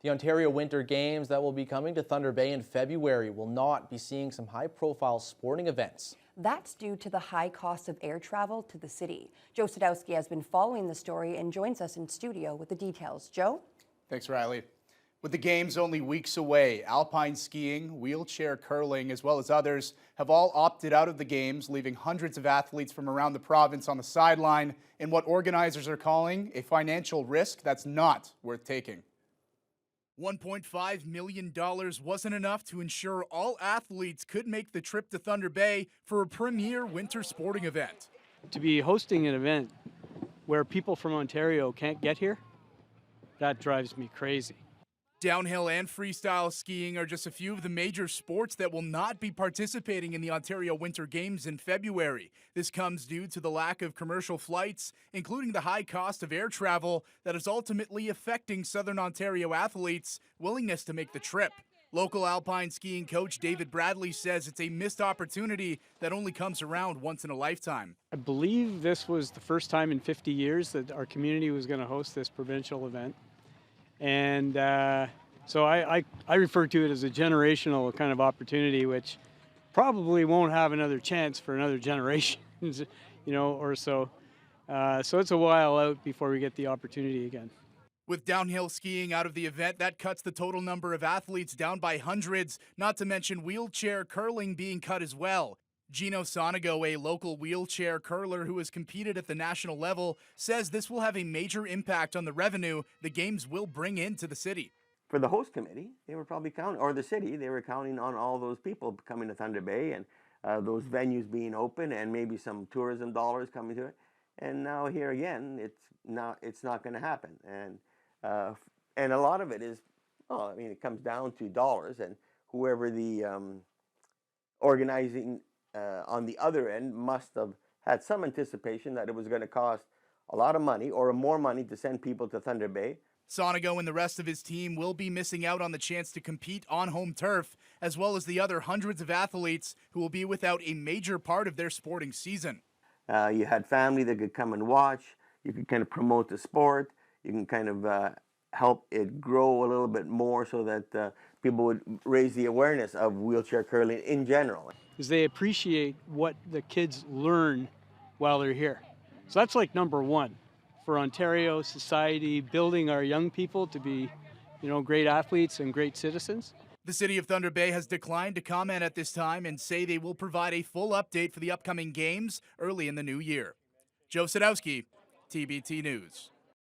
The Ontario Winter Games that will be coming to Thunder Bay in February will not be seeing some high-profile sporting events. That's due to the high cost of air travel to the city. Joe Sadowski has been following the story and joins us in studio with the details. Joe? Thanks, Riley. With the games only weeks away, alpine skiing, wheelchair curling, as well as others have all opted out of the games, leaving hundreds of athletes from around the province on the sideline in what organizers are calling a financial risk that's not worth taking. $1.5 million wasn't enough to ensure all athletes could make the trip to Thunder Bay for a premier winter sporting event. To be hosting an event where people from Ontario can't get here, that drives me crazy. Downhill and freestyle skiing are just a few of the major sports that will not be participating in the Ontario Winter Games in February. This comes due to the lack of commercial flights, including the high cost of air travel that is ultimately affecting Southern Ontario athletes' willingness to make the trip. Local alpine skiing coach David Bradley says it's a missed opportunity that only comes around once in a lifetime. I believe this was the first time in 50 years that our community was going to host this provincial event. And so I refer to it as a generational kind of opportunity, which probably won't have another chance for another generation, or so. So it's a while out before we get the opportunity again. With downhill skiing out of the event, that cuts the total number of athletes down by hundreds, not to mention wheelchair curling being cut as well. Gino Sonigo, a local wheelchair curler who has competed at the national level, says this will have a major impact on the revenue the games will bring into the city. For the host committee, they were probably counting, or the city, they were counting on all those people coming to Thunder Bay and those venues being open and maybe some tourism dollars coming to it. And now here again, it's not going to happen. And a lot of it is, it comes down to dollars, and whoever the organizing on the other end must have had some anticipation that it was going to cost a lot of money or more money to send people to Thunder Bay. Sonigo and the rest of his team will be missing out on the chance to compete on home turf, as well as the other hundreds of athletes who will be without a major part of their sporting season. You had family that could come and watch. You could kind of promote the sport. You can kind of help it grow a little bit more so that people would raise the awareness of wheelchair curling in general. Because they appreciate what the kids learn while they're here. So that's like number one for Ontario society, building our young people to be, great athletes and great citizens. The City of Thunder Bay has declined to comment at this time and say they will provide a full update for the upcoming games early in the new year. Joe Sadowski, TBT News.